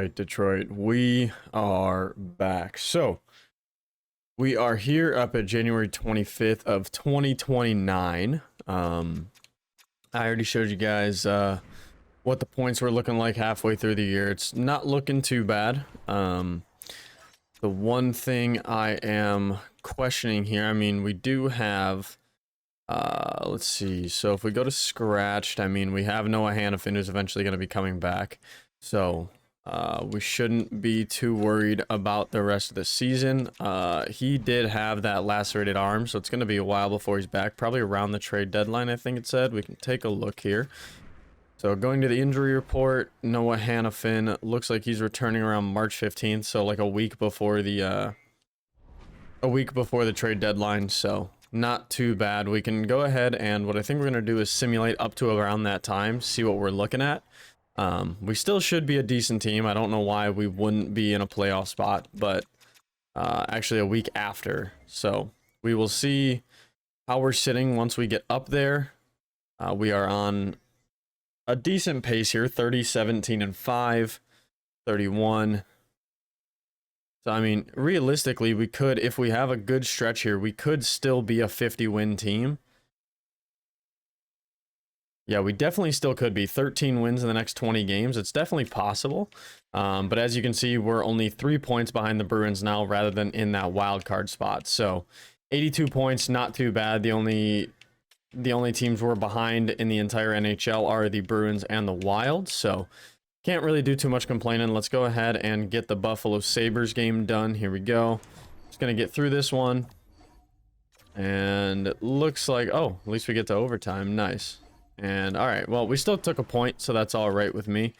right, Detroit, we are back. So we are here up at January 25th of 2029. I already showed you guys what the points were looking like halfway through the year. It's not looking too bad. The one thing I am questioning here, I mean, we do have, let's see. So if we go to scratched, I mean, we have Noah Hannafin who's eventually going to be coming back. So we shouldn't be too worried about the rest of the season. He did have that lacerated arm, so it's going to be a while before he's back. Probably around the trade deadline, I think it said. We can take a look here. So going to the injury report, Noah Hannafin looks like he's returning around March 15th, so like a week before the trade deadline. So not too bad. We can go ahead and what I think we're going to do is simulate up to around that time, see what we're looking at. We still should be a decent team. I don't know why we wouldn't be in a playoff spot, but actually a week after. So we will see how we're sitting once we get up there. We are on a decent pace here, 30, 17, and 5, 31. So, I mean, realistically, we could, if we have a good stretch here, we could still be a 50-win team. Yeah, we definitely still could be 13 wins in the next 20 games. It's definitely possible. But as you can see, we're only 3 points behind the Bruins now rather than in that wild card spot. So 82 points, not too bad. The only teams we're behind in the entire NHL are the Bruins and the Wild. So can't really do too much complaining. Let's go ahead and get the Buffalo Sabres game done. Here we go. Just going to get through this one. And it looks like, oh, at least we get to overtime. Nice. And all right, well, we still took a point, so that's all right with me.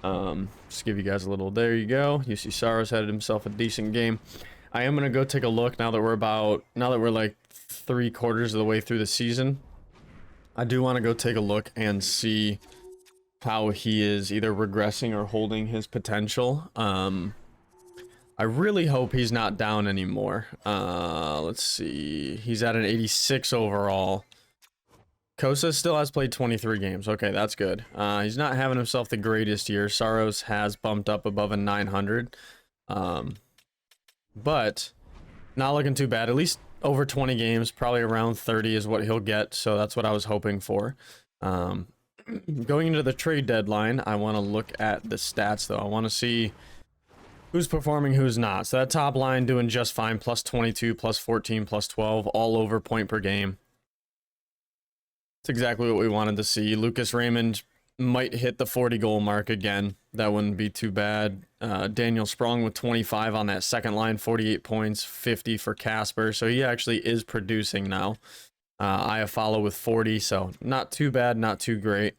Just give you guys a little, there you go. UC Saros had himself a decent game. I am gonna go take a look now that we're like 3/4 of the way through the season. I do want to go take a look and see how he is either regressing or holding his potential. I really hope he's not down anymore. Let's see, he's at an 86 overall. Kosa still has played 23 games. Okay, that's good. He's not having himself the greatest year. Saros has bumped up above a 900. But not looking too bad. At least over 20 games, probably around 30 is what he'll get. So that's what I was hoping for. Going into the trade deadline, I want to look at the stats, though. I want to see who's performing, who's not. So that top line doing just fine. Plus 22, plus 14, plus 12, all over point per game. It's exactly what we wanted to see. Lucas Raymond might hit the 40 goal mark again. That wouldn't be too bad. Daniel Sprong with 25 on that second line, 48 points, 50 for Casper. So he actually is producing now. Iafallo with 40, so not too bad, not too great.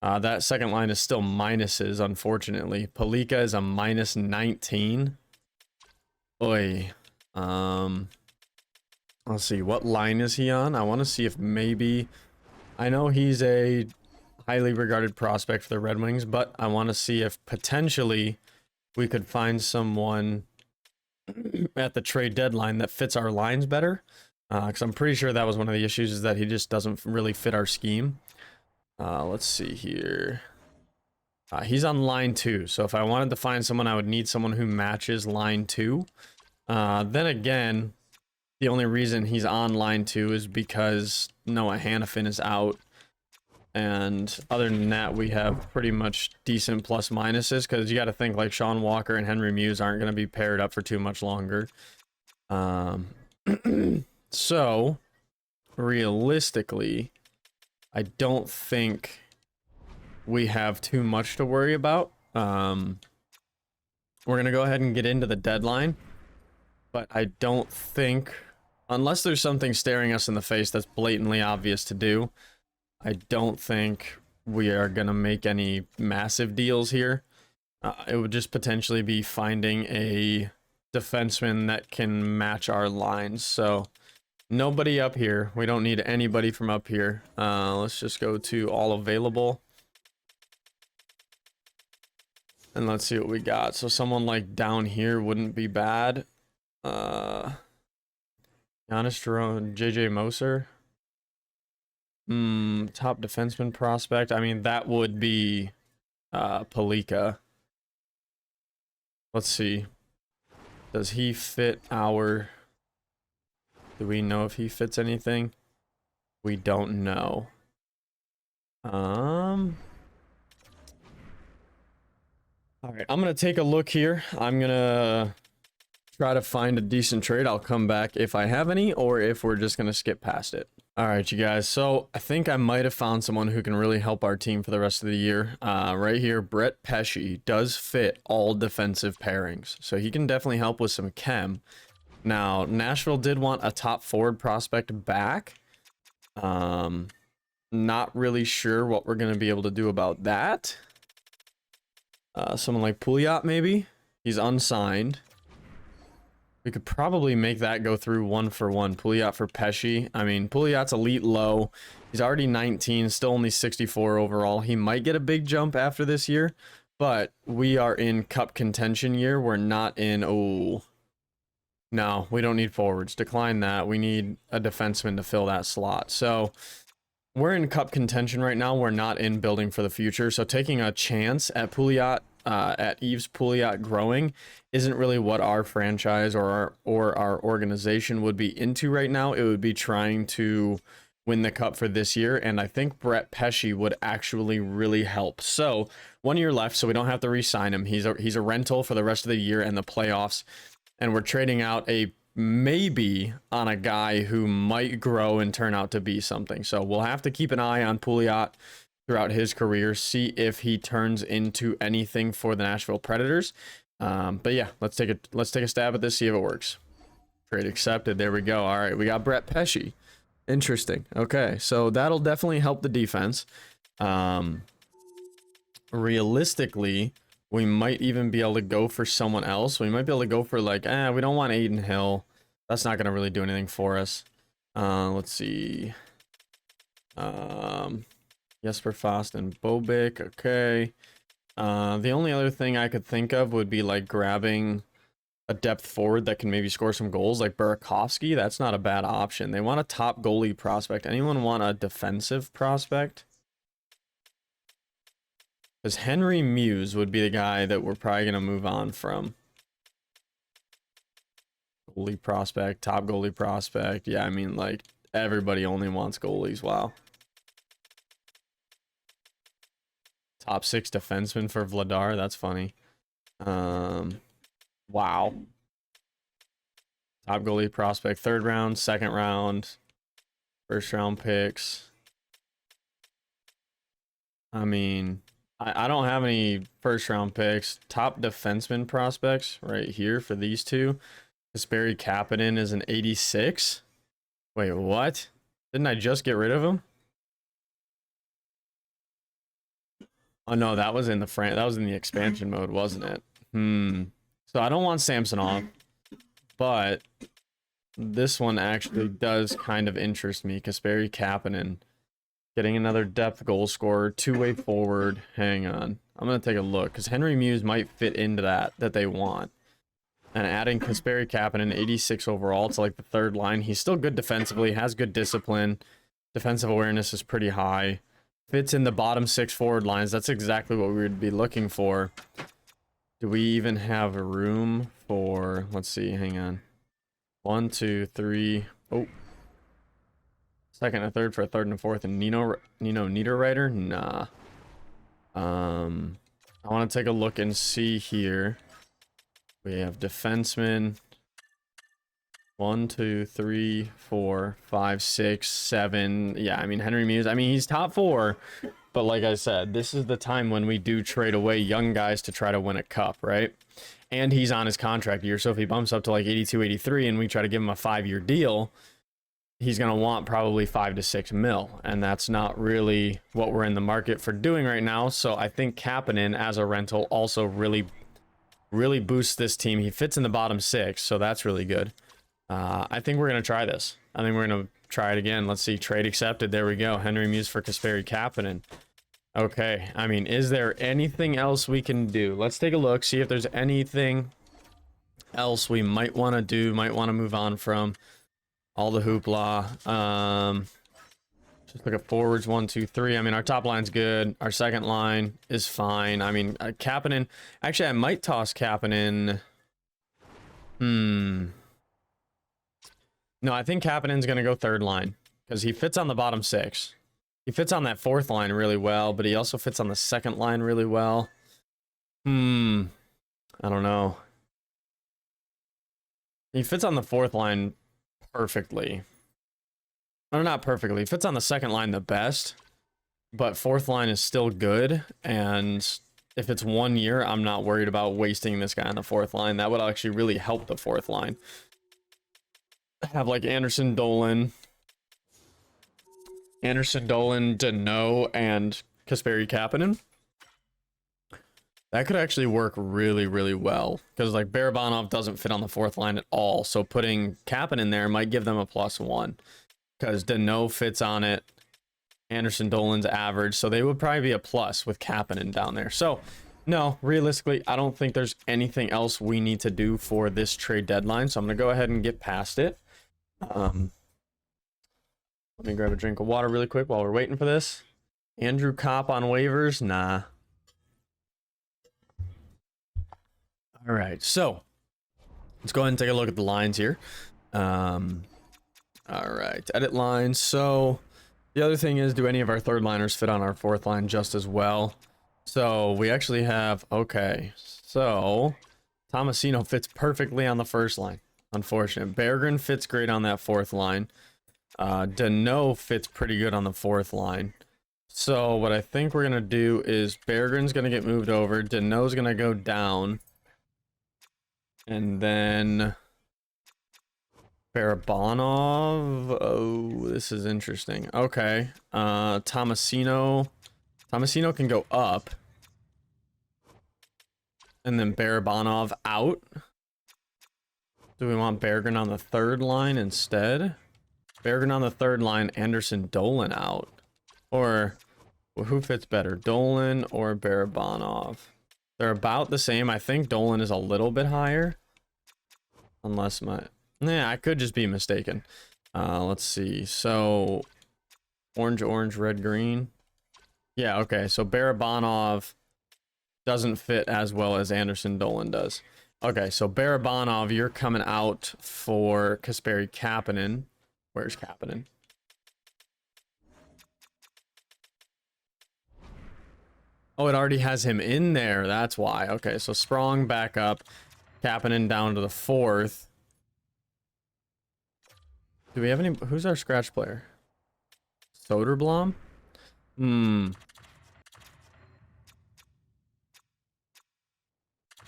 That second line is still minuses, unfortunately. Palika is a minus 19. Oy. Let's see, what line is he on? I want to see if maybe... I know he's a highly regarded prospect for the Red Wings, but I want to see if potentially we could find someone at the trade deadline that fits our lines better. Because I'm pretty sure that was one of the issues, is that he just doesn't really fit our scheme. Let's see here. He's on line 2, so if I wanted to find someone, I would need someone who matches line 2. Then again, the only reason he's on line 2 is because Noah Hannafin is out. And other than that, we have pretty much decent plus minuses, because you got to think like Sean Walker and Henry Muse aren't going to be paired up for too much longer. So, realistically, I don't think we have too much to worry about. We're going to go ahead and get into the deadline. But I don't think, unless there's something staring us in the face that's blatantly obvious to do, I don't think we are going to make any massive deals here. It would just potentially be finding a defenseman that can match our lines. So nobody up here. We don't need anybody from up here. Let's just go to all available. And let's see what we got. So someone like down here wouldn't be bad. Giannis Jerome, JJ Moser. Top defenseman prospect. I mean, that would be Palika. Let's see. Does he fit our... Do we know if he fits anything? We don't know. All right, I'm gonna take a look here. I'm gonna try to find a decent trade. I'll come back if I have any, or if we're just gonna skip past it. All right, you guys. So I think I might have found someone who can really help our team for the rest of the year. Right here, Brett Pesce does fit all defensive pairings, so he can definitely help with some chem. Now, Nashville did want a top forward prospect back. Not really sure what we're gonna be able to do about that. Someone like Pouliot, maybe. He's unsigned. We could probably make that go through 1-for-1. Pouliot for Pesce. I mean, Pouliot's elite low. He's already 19, still only 64 overall. He might get a big jump after this year, but we are in cup contention year. We're not in... Oh, no, we don't need forwards. Decline that. We need a defenseman to fill that slot. So we're in cup contention right now. We're not in building for the future. So taking a chance at Pouliot, at Yves Pouliot growing isn't really what our franchise or our organization would be into right now. It would be trying to win the cup for this year, and I think Brett Pesce would actually really help. So 1 year left, so we don't have to re-sign him. He's a rental for the rest of the year and the playoffs, and we're trading out a maybe on a guy who might grow and turn out to be something. So we'll have to keep an eye on Pouliot throughout his career, see if he turns into anything for the Nashville Predators. But yeah, let's take a stab at this, see if it works. Trade accepted. There we go. All right, we got Brett Pesce. Interesting. Okay, so that'll definitely help the defense. Realistically, we might even be able to go for someone else. We might be able to go for like, we don't want Aiden Hill. That's not going to really do anything for us. Let's see. Jesper Fast and Bobic. Okay. The only other thing I could think of would be like grabbing a depth forward that can maybe score some goals, like Burakovsky. That's not a bad option. They want a top goalie prospect. Anyone want a defensive prospect? Because Henry Muse would be the guy that we're probably going to move on from. Goalie prospect, top goalie prospect. Yeah, I mean, like, everybody only wants goalies. Wow. Top 6 defenseman for Vladar. That's funny. Wow. Top goalie prospect, 3rd round, 2nd round, 1st round picks. I mean, I don't have any 1st round picks. Top defenseman prospects right here for these two. Kasperi Kapanen is an 86. Wait, what? Didn't I just get rid of him? Oh no, that was in the expansion mode, wasn't it? So I don't want Samsonov, but this one actually does kind of interest me. Kasperi Kapanen, getting another depth goal scorer, 2-way forward. Hang on, I'm gonna take a look because Henry Muse might fit into that they want. And adding Kasperi Kapanen, 86 overall, to like the 3rd line. He's still good defensively, has good discipline, defensive awareness is pretty high. Fits in the bottom 6 forward lines. That's exactly what we would be looking for. Do we even have a room for... Let's see, hang on. 1, 2, 3... Oh. 2nd and 3rd for a 3rd and a 4th. And Nino Niederreiter? Nah. I want to take a look and see here. We have defensemen. 1, 2, 3, 4, 5, 6, 7. Yeah, I mean, Henry Muse. I mean, he's top 4. But like I said, this is the time when we do trade away young guys to try to win a cup, right? And he's on his contract year. So if he bumps up to like 82, 83, and we try to give him a 5-year deal, he's going to want probably 5 to 6 mil. And that's not really what we're in the market for doing right now. So I think Kapanen as a rental also really boosts this team. He fits in the bottom 6, so that's really good. I think we're going to try this. I think we're going to try it again. Let's see. Trade accepted. There we go. Henry Muse for Kasperi Kapanen. Okay. I mean, is there anything else we can do? Let's take a look. See if there's anything else we might want to do. Might want to move on from all the hoopla. Just look at forwards, 1, 2, 3. I mean, our top line's good. Our second line is fine. I mean, Kapanen. Actually, I might toss Kapanen. No, I think Kapanen's going to go third line because he fits on the bottom 6. He fits on that fourth line really well, but he also fits on the second line really well. I don't know. He fits on the fourth line perfectly. Or not perfectly. He fits on the second line the best, but fourth line is still good. And if it's 1 year, I'm not worried about wasting this guy on the fourth line. That would actually really help the fourth line. Have like Anderson, Dolan, Danault, and Kasperi Kapanen. That could actually work really, really well. Because like Barabanov doesn't fit on the fourth line at all. So putting Kapanen there might give them a +1. Because Danault fits on it. Anderson, Dolan's average. So they would probably be a plus with Kapanen down there. So no, realistically, I don't think there's anything else we need to do for this trade deadline. So I'm going to go ahead and get past it. Let me grab a drink of water really quick while we're waiting for this. Andrew Kopp on waivers? Nah. All right, so let's go ahead and take a look at the lines here. All right, edit lines. So the other thing is, do any of our third liners fit on our fourth line just as well? So we actually have, okay, so Tomasino fits perfectly on the first line. Unfortunate. Berggren fits great on that fourth line. Danault fits pretty good on the fourth line. So what I think we're going to do is Berggren's going to get moved over. Danault's going to go down. And then Barabanov. Oh, this is interesting. Okay. Tomasino can go up. And then Barabanov out. Do we want Berggren on the third line instead? Berggren on the third line, Anderson, Dolan out. Or well, who fits better, Dolan or Barabanov? They're about the same. I think Dolan is a little bit higher. Unless I could just be mistaken. Let's see. So orange, red, green. Yeah, okay. So Barabanov doesn't fit as well as Anderson, Dolan does. Okay, so Barabanov, you're coming out for Kasperi Kapanen. Where's Kapanen? Oh, it already has him in there. That's why. Okay, so Sprong back up. Kapanen down to the fourth. Do we have any? Who's our scratch player? Soderblom?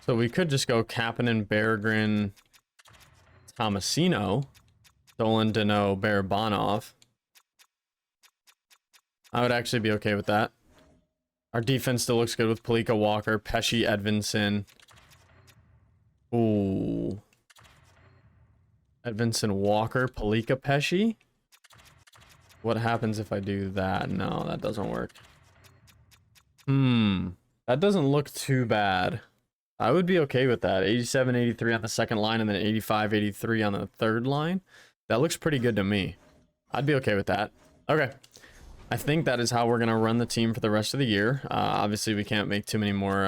So we could just go Kapanen, Berggren, Tomasino, Dolan, Danault, Barabanov. I would actually be okay with that. Our defense still looks good with Palika, Walker, Pesci, Edvinsson. Ooh. Edvinsson, Walker, Palika, Pesci? What happens if I do that? No, that doesn't work. That doesn't look too bad. I would be okay with that. 87, 83 on the second line and then 85, 83 on the third line. That looks pretty good to me. I'd be okay with that. Okay. I think that is how we're going to run the team for the rest of the year. Obviously, we can't make too many more...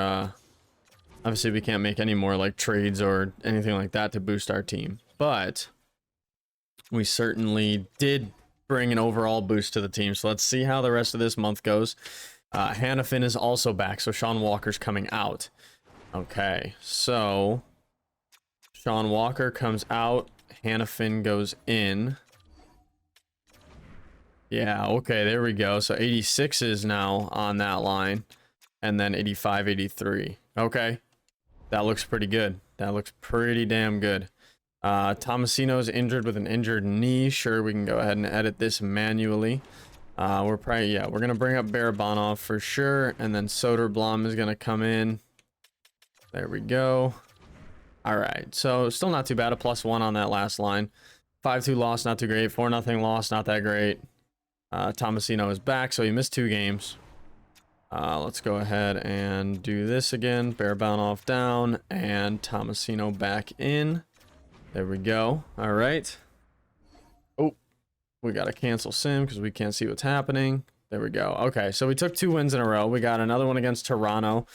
obviously, we can't make any more like trades or anything like that to boost our team. But we certainly did bring an overall boost to the team. So let's see how the rest of this month goes. Hannafin is also back. So Sean Walker's coming out. Okay, so Sean Walker comes out, Hannafin goes in. Yeah, okay, there we go. So 86 is now on that line, and then 85, 83. Okay, that looks pretty good. That looks pretty damn good. Tomasino's injured with an injured knee. Sure, we can go ahead and edit this manually. We're probably, yeah, we're going to bring up Barabanov for sure, and then Soderblom is going to come in. There we go. All right, so still not too bad. A +1 on that last line. 5-2 loss, not too great. 4-0 loss, not that great. Tomasino is back, so he missed 2 games. Let's go ahead and do this again. Barabanov down and Tomasino back in. There we go. All right. Oh, We got to cancel sim because we can't see what's happening. There we go. Okay, so we took 2 wins in a row. We got another one against Toronto,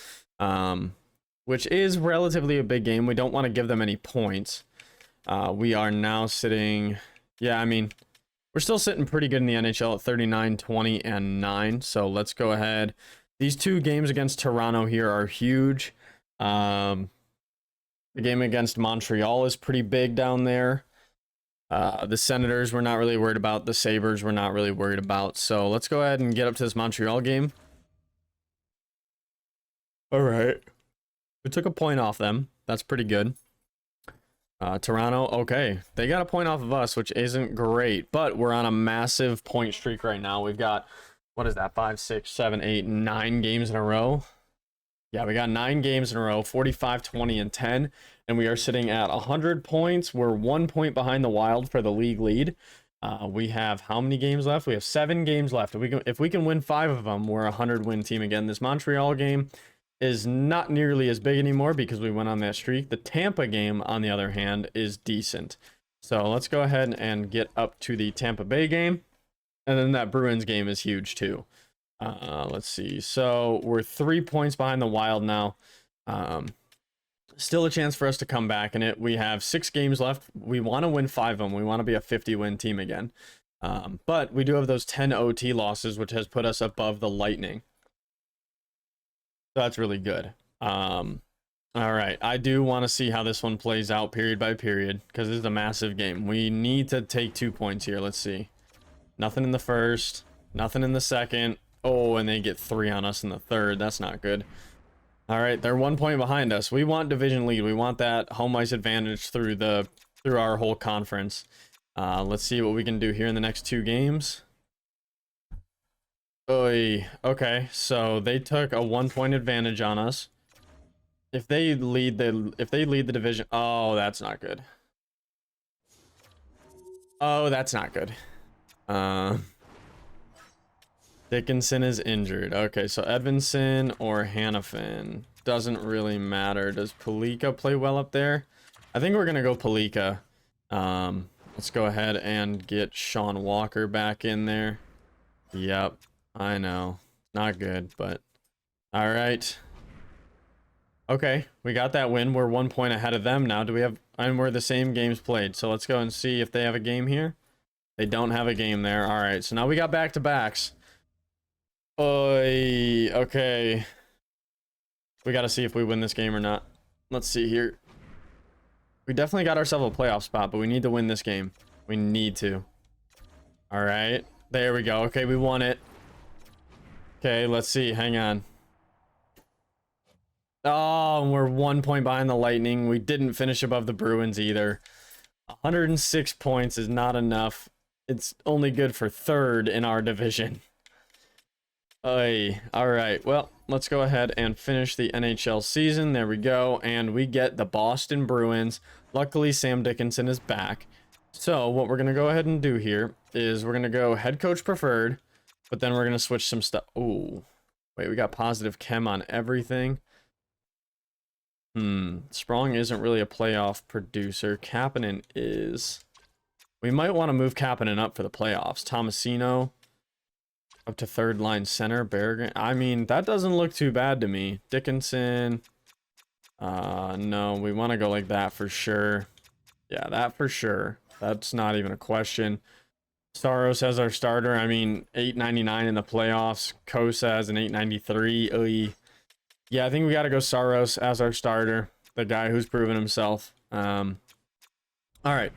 which is relatively a big game. We don't want to give them any points. We are now sitting... Yeah, I mean, we're still sitting pretty good in the NHL at 39, 20, and 9. So let's go ahead. These 2 games against Toronto here are huge. The game against Montreal is pretty big down there. The Senators we're not really worried about. The Sabres we're not really worried about. So let's go ahead and get up to this Montreal game. All right. We took a point off them. That's pretty good. Toronto, okay. They got a point off of us, which isn't great. But we're on a massive point streak right now. We've got, what is that, 5, 6, 7, 8, 9 games in a row. Yeah, we got 9 games in a row, 45, 20, and 10. And we are sitting at 100 points. We're 1 point behind the Wild for the league lead. We have how many games left? We have 7 games left. If we can win 5 of them, we're a 100-win team again. This Montreal game is not nearly as big anymore because we went on that streak. The Tampa game, on the other hand, is decent. So let's go ahead and get up to the Tampa Bay game. And then that Bruins game is huge too. Let's see. So we're 3 points behind the Wild now. Still a chance for us to come back in it. We have 6 games left. We want to win 5 of them. We want to be a 50-win team again. But we do have those 10 OT losses, which has put us above the Lightning. So that's really good. All right. I do want to see how this one plays out period by period because this is a massive game. We need to take 2 points here. Let's see. Nothing in the first. Nothing in the second. Oh, and they get 3 on us in the third. That's not good. All right, they're 1 point behind us. We want division lead. We want that home ice advantage through our whole conference. Let's see what we can do here in the next 2 games. Oy. Okay, so they took a 1 point advantage on us. If they lead the division, oh, that's not good. Oh, that's not good. Dickinson is injured. Okay, so Edvinsson or Hannafin. Doesn't really matter. Does Palika play well up there? I think we're going to go Palika. Let's go ahead and get Sean Walker back in there. Yep, I know. Not good, but... All right. Okay, we got that win. We're 1 point ahead of them now. Do we have... And we're the same games played. So let's go and see if they have a game here. They don't have a game there. All right, so now we got back-to-backs. Oy, okay. We got to see if we win this game or not. Let's see here. We definitely got ourselves a playoff spot, but we need to win this game. We need to. All right. There we go. Okay, we won it. Okay, let's see. Hang on. Oh, we're 1 point behind the Lightning. We didn't finish above the Bruins either. 106 points is not enough. It's only good for 3rd in our division. All right, well, let's go ahead and finish the NHL season. There we go, and we get the Boston Bruins. Luckily, Sam Dickinson is back. So what we're going to go ahead and do here is we're going to go head coach preferred, but then we're going to switch some stuff. Oh, wait, we got positive chem on everything. Sprong isn't really a playoff producer. Kapanen is. We might want to move Kapanen up for the playoffs. Tomasino up to 3rd line center. Berggren. I mean, that doesn't look too bad to me. Dickinson. No, we want to go like that for sure. Yeah, that for sure. That's not even a question. Saros as our starter. I mean, 899 in the playoffs. Kosa as an 893. Yeah, I think we got to go Saros as our starter. The guy who's proven himself. All right.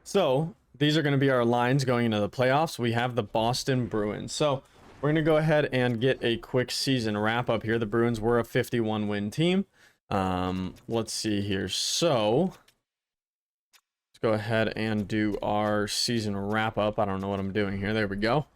So these are going to be our lines going into the playoffs. We have the Boston Bruins. So we're going to go ahead and get a quick season wrap up here. The Bruins were a 51-win team. Let's see here. So let's go ahead and do our season wrap up. I don't know what I'm doing here. There we go.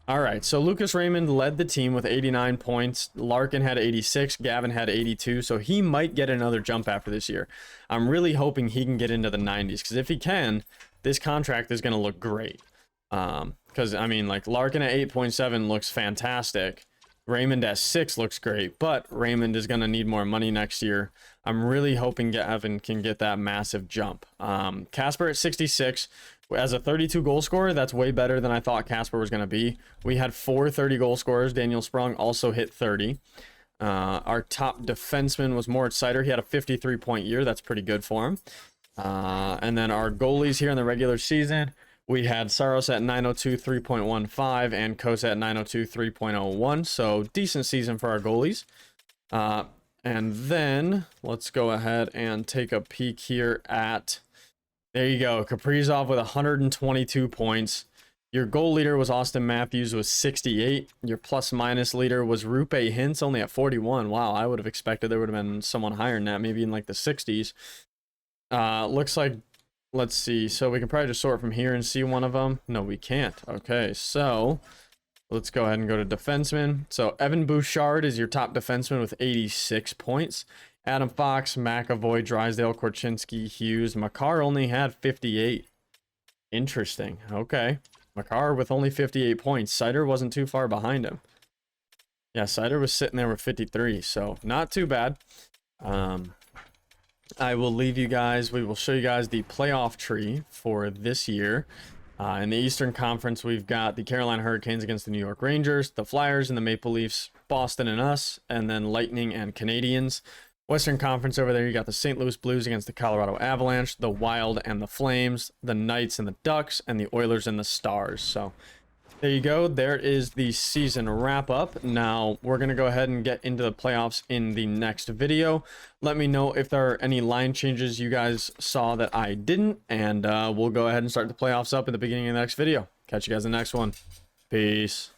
All right, so Lucas Raymond led the team with 89 points. Larkin had 86. Gavin had 82. So he might get another jump after this year. I'm really hoping he can get into the 90s because if he can, this contract is going to look great. Because, I mean, like Larkin at 8.7 looks fantastic. Raymond at 6 looks great, but Raymond is going to need more money next year. I'm really hoping Gavin can get that massive jump. Casper at 66. As a 32 goal scorer, that's way better than I thought Casper was going to be. We had 4 30 goal scorers. Daniel Sprung also hit 30. Our top defenseman was Moritz Seider. He had a 53-point year. That's pretty good for him. And then our goalies here in the regular season, we had Saros at 902, 3.15, and Kosa at 902, 3.01. So decent season for our goalies. And then let's go ahead and take a peek here at, there you go, Kaprizov with 122 points. Your goal leader was Austin Matthews with 68. Your plus minus leader was Rupe Hintz only at 41. Wow, I would have expected there would have been someone higher than that, maybe in like the 60s. Looks like, let's see. So we can probably just sort from here and see one of them. No, we can't. Okay, so let's go ahead and go to defenseman. So Evan Bouchard is your top defenseman with 86 points. Adam Fox, McAvoy, Drysdale, Korchinski, Hughes. Makar only had 58. Interesting. Okay. Makar with only 58 points. Seider wasn't too far behind him. Yeah, Seider was sitting there with 53, so not too bad. I will leave you guys, we will show you guys the playoff tree for this year. In the Eastern Conference, we've got the Carolina Hurricanes against the New York Rangers, the Flyers and the Maple Leafs, Boston and us, and then Lightning and Canadiens. Western Conference over there, you got the St. Louis Blues against the Colorado Avalanche, the Wild and the Flames, the Knights and the Ducks, and the Oilers and the Stars. So there you go. There is the season wrap up. Now we're going to go ahead and get into the playoffs in the next video. Let me know if there are any line changes you guys saw that I didn't, and we'll go ahead and start the playoffs up at the beginning of the next video. Catch you guys in the next one. Peace.